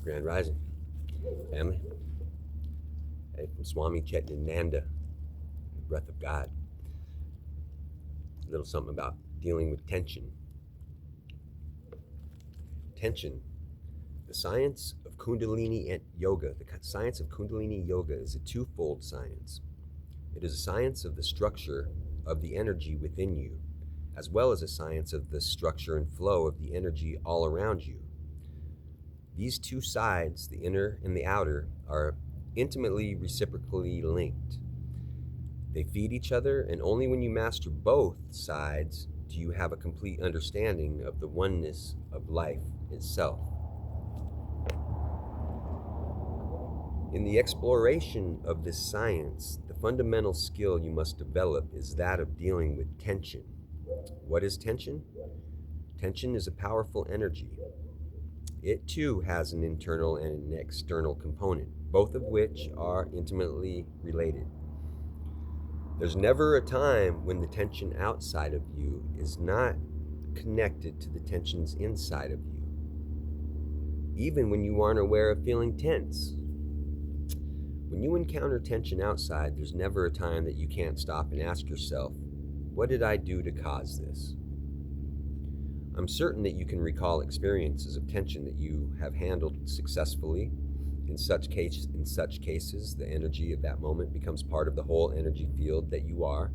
Grand Rising, family. Hey, from Swami Chetanananda, Breath of God. A little something about dealing with tension. Tension. The science of Kundalini and yoga, the science of Kundalini yoga is a twofold science. It is a science of the structure of the energy within you, as well as a science of the structure and flow of the energy all around you. These two sides, the inner and the outer, are intimately reciprocally linked. They feed each other, and only when you master both sides do you have a complete understanding of the oneness of life itself. In the exploration of this science, the fundamental skill you must develop is that of dealing with tension. What is tension? Tension is a powerful energy. It too has an internal and an external component, both of which are intimately related. There's never a time when the tension outside of you is not connected to the tensions inside of you, even when you aren't aware of feeling tense. When you encounter tension outside, there's never a time that you can't stop and ask yourself, what did I do to cause this? I'm certain that you can recall experiences of tension that you have handled successfully. In such cases, the energy of that moment becomes part of the whole energy field that you are.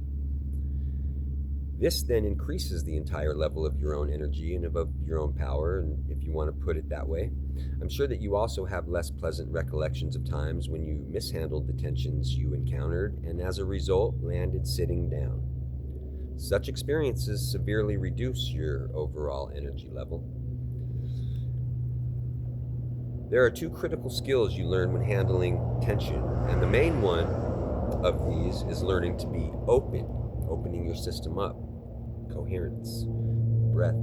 This then increases the entire level of your own energy and of your own power, and if you want to put it that way. I'm sure that you also have less pleasant recollections of times when you mishandled the tensions you encountered and as a result landed sitting down. Such experiences severely reduce your overall energy level. There are two critical skills you learn when handling tension, and the main one of these is learning to be opening your system up, coherence, breath.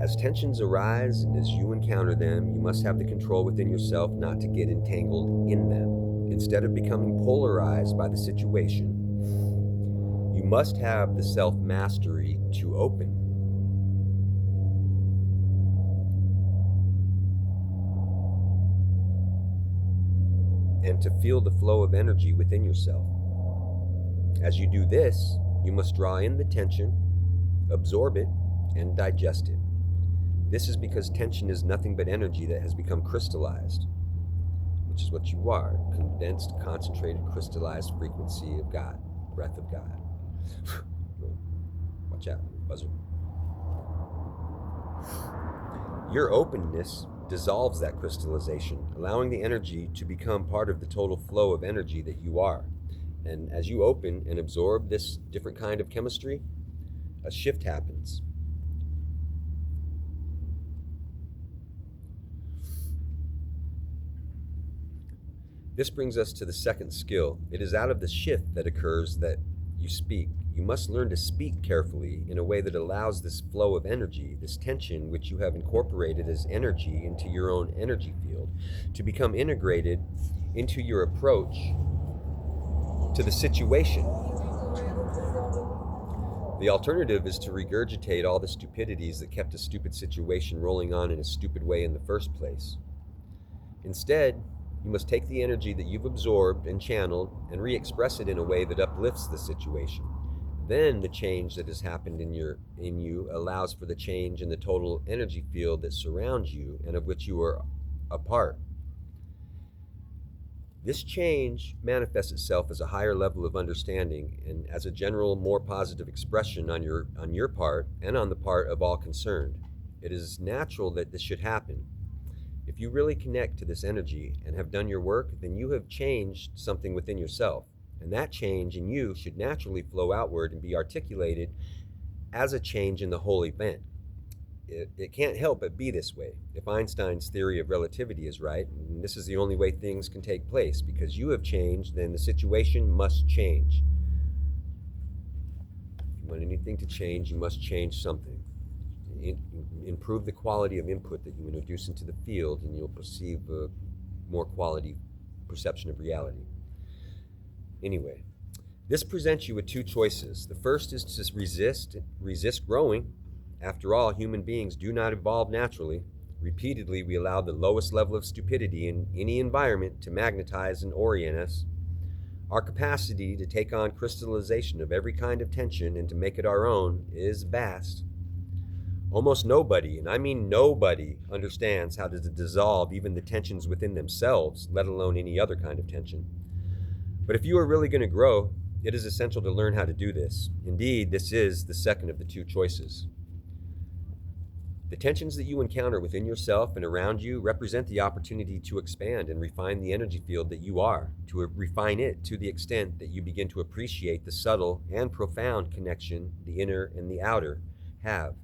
As tensions arise and as you encounter them, you must have the control within yourself not to get entangled in them. Instead of becoming polarized by the situation, you must have the self-mastery to open. And to feel the flow of energy within yourself. As you do this, you must draw in the tension, absorb it, and digest it. This is because tension is nothing but energy that has become crystallized, which is what you are, condensed, concentrated, crystallized frequency of God, breath of God. Watch out, buzzer. Your openness dissolves that crystallization, allowing the energy to become part of the total flow of energy that you are. And as you open and absorb this different kind of chemistry, a shift happens. This brings us to the second skill. It is out of the shift that occurs that you speak. You must learn to speak carefully in a way that allows this flow of energy, this tension which you have incorporated as energy into your own energy field, to become integrated into your approach to the situation. The alternative is to regurgitate all the stupidities that kept a stupid situation rolling on in a stupid way in the first place. Instead, you must take the energy that you've absorbed and channeled and re-express it in a way that uplifts the situation. Then the change that has happened in you allows for the change in the total energy field that surrounds you and of which you are a part. This change manifests itself as a higher level of understanding and as a general, more positive expression on your part and on the part of all concerned. It is natural that this should happen. If you really connect to this energy and have done your work, then you have changed something within yourself. And that change in you should naturally flow outward and be articulated as a change in the whole event. It can't help but be this way. If Einstein's theory of relativity is right, and this is the only way things can take place, because you have changed, then the situation must change. If you want anything to change, you must change something. Improve the quality of input that you introduce into the field, and you'll perceive a more quality perception of reality. Anyway, this presents you with two choices. The first is to resist growing. After all, human beings do not evolve naturally. Repeatedly, we allow the lowest level of stupidity in any environment to magnetize and orient us. Our capacity to take on crystallization of every kind of tension and to make it our own is vast. Almost nobody, and I mean nobody, understands how to dissolve even the tensions within themselves, let alone any other kind of tension. But if you are really going to grow, it is essential to learn how to do this. Indeed, this is the second of the two choices. The tensions that you encounter within yourself and around you represent the opportunity to expand and refine the energy field that you are, to refine it to the extent that you begin to appreciate the subtle and profound connection the inner and the outer have.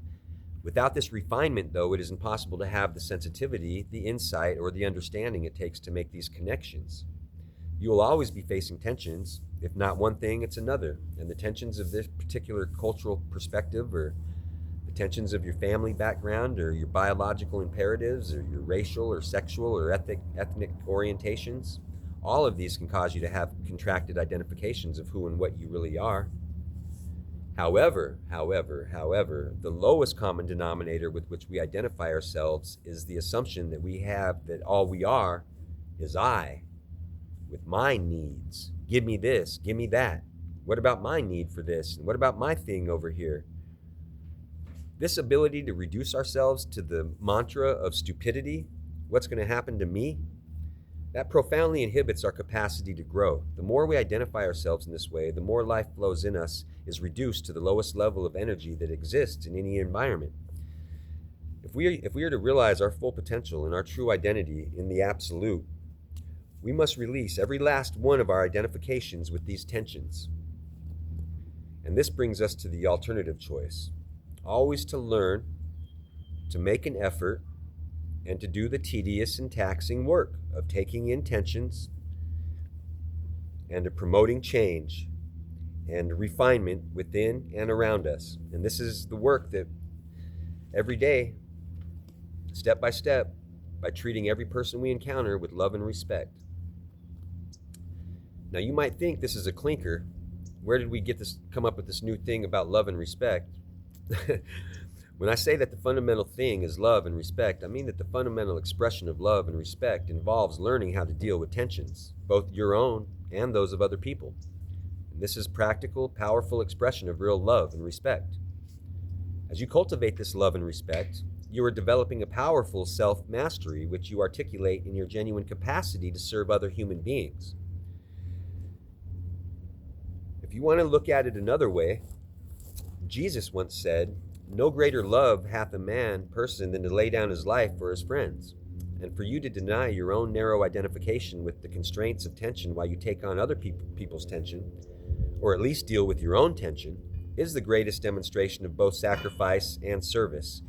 Without this refinement, though, it is impossible to have the sensitivity, the insight, or the understanding it takes to make these connections. You will always be facing tensions. If not one thing, it's another. And the tensions of this particular cultural perspective, or the tensions of your family background, or your biological imperatives, or your racial or sexual or ethnic orientations, all of these can cause you to have contracted identifications of who and what you really are. However, the lowest common denominator with which we identify ourselves is the assumption that we have that all we are is I, with my needs. Give me this, give me that. What about my need for this? And what about my thing over here? This ability to reduce ourselves to the mantra of stupidity, what's going to happen to me, that profoundly inhibits our capacity to grow. The more we identify ourselves in this way, the more life flows in us is reduced to the lowest level of energy that exists in any environment. If we are to realize our full potential and our true identity in the absolute, we must release every last one of our identifications with these tensions. And this brings us to the alternative choice. Always to learn, to make an effort, and to do the tedious and taxing work of taking in tensions and of promoting change and refinement within and around us. And this is the work that every day, step by step, by treating every person we encounter with love and respect. Now you might think this is a clinker. Where did we come up with this new thing about love and respect? When I say that the fundamental thing is love and respect, I mean that the fundamental expression of love and respect involves learning how to deal with tensions, both your own and those of other people. And this is practical, powerful expression of real love and respect. As you cultivate this love and respect, you are developing a powerful self-mastery which you articulate in your genuine capacity to serve other human beings. If you want to look at it another way, Jesus once said, "No greater love hath a person than to lay down his life for his friends." And for you to deny your own narrow identification with the constraints of tension while you take on other people's tension, or at least deal with your own tension, is the greatest demonstration of both sacrifice and service.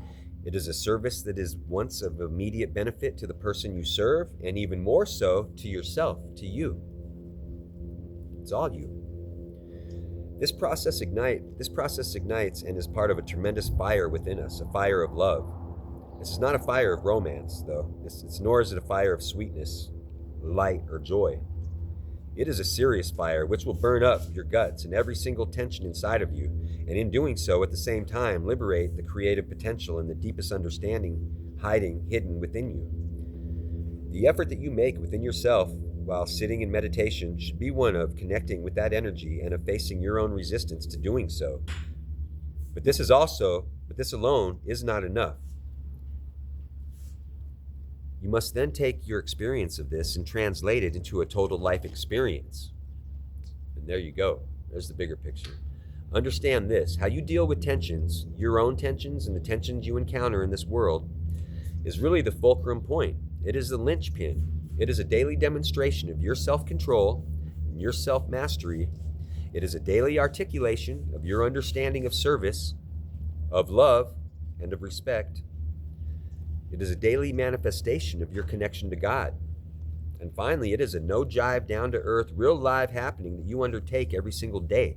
It is a service that is once of immediate benefit to the person you serve, and even more so to yourself, to you. It's all you. This process ignites and is part of a tremendous fire within us, a fire of love. This is not a fire of romance, though, nor is it a fire of sweetness, light, or joy. It is a serious fire which will burn up your guts and every single tension inside of you, and in doing so, at the same time, liberate the creative potential and the deepest understanding hidden within you. The effort that you make within yourself while sitting in meditation should be one of connecting with that energy and of facing your own resistance to doing so. But this alone is not enough. You must then take your experience of this and translate it into a total life experience. And there you go. There's the bigger picture. Understand this: how you deal with tensions, your own tensions and the tensions you encounter in this world, is really the fulcrum point. It is the linchpin. It is a daily demonstration of your self-control and your self-mastery. It is a daily articulation of your understanding of service, of love, and of respect. It is a daily manifestation of your connection to God. And finally, it is a no-jive, down-to-earth, real live happening that you undertake every single day.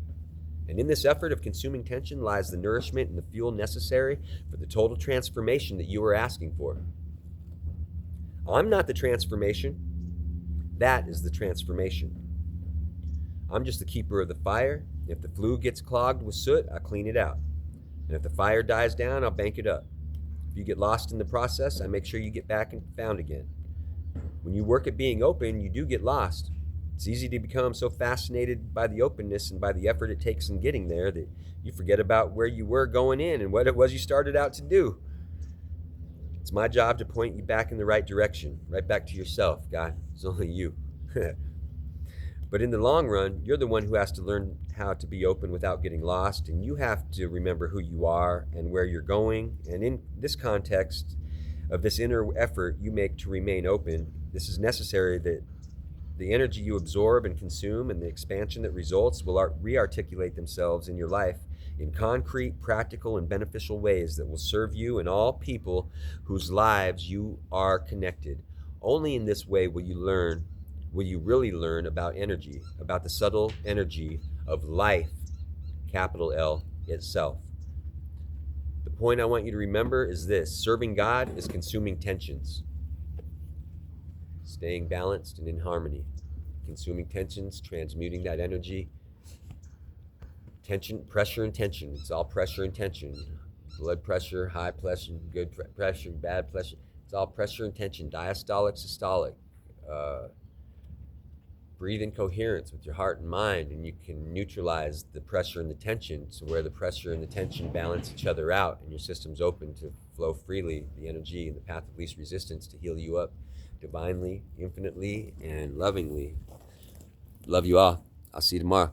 And in this effort of consuming tension lies the nourishment and the fuel necessary for the total transformation that you are asking for. I'm not the transformation. That is the transformation. I'm just the keeper of the fire. If the flue gets clogged with soot, I clean it out. And if the fire dies down, I'll bank it up. If If you get lost in the process, I make sure you get back and found again. When you work at being open, you do get lost. It's easy to become so fascinated by the openness and by the effort it takes in getting there that you forget about where you were going in and what it was you started out to do. It's my job to point you back in the right direction, right back to yourself, God. It's only you. But in the long run, you're the one who has to learn how to be open without getting lost, and you have to remember who you are and where you're going. And in this context of this inner effort you make to remain open, this is necessary that the energy you absorb and consume and the expansion that results will re-articulate themselves in your life in concrete, practical, and beneficial ways that will serve you and all people whose lives you are connected. Only in this way will you really learn about energy, about the subtle energy of life, capital L, itself. The point I want you to remember is this: serving God is consuming tensions, staying balanced and in harmony. Consuming tensions, transmuting that energy. Tension, pressure, and tension. It's all pressure and tension. Blood pressure, high pressure, good pressure, bad pressure. It's all pressure and tension. Diastolic, systolic. Breathe in coherence with your heart and mind, and you can neutralize the pressure and the tension to where the pressure and the tension balance each other out, and your system's open to flow freely, the energy and the path of least resistance to heal you up divinely, infinitely, and lovingly. Love you all. I'll see you tomorrow.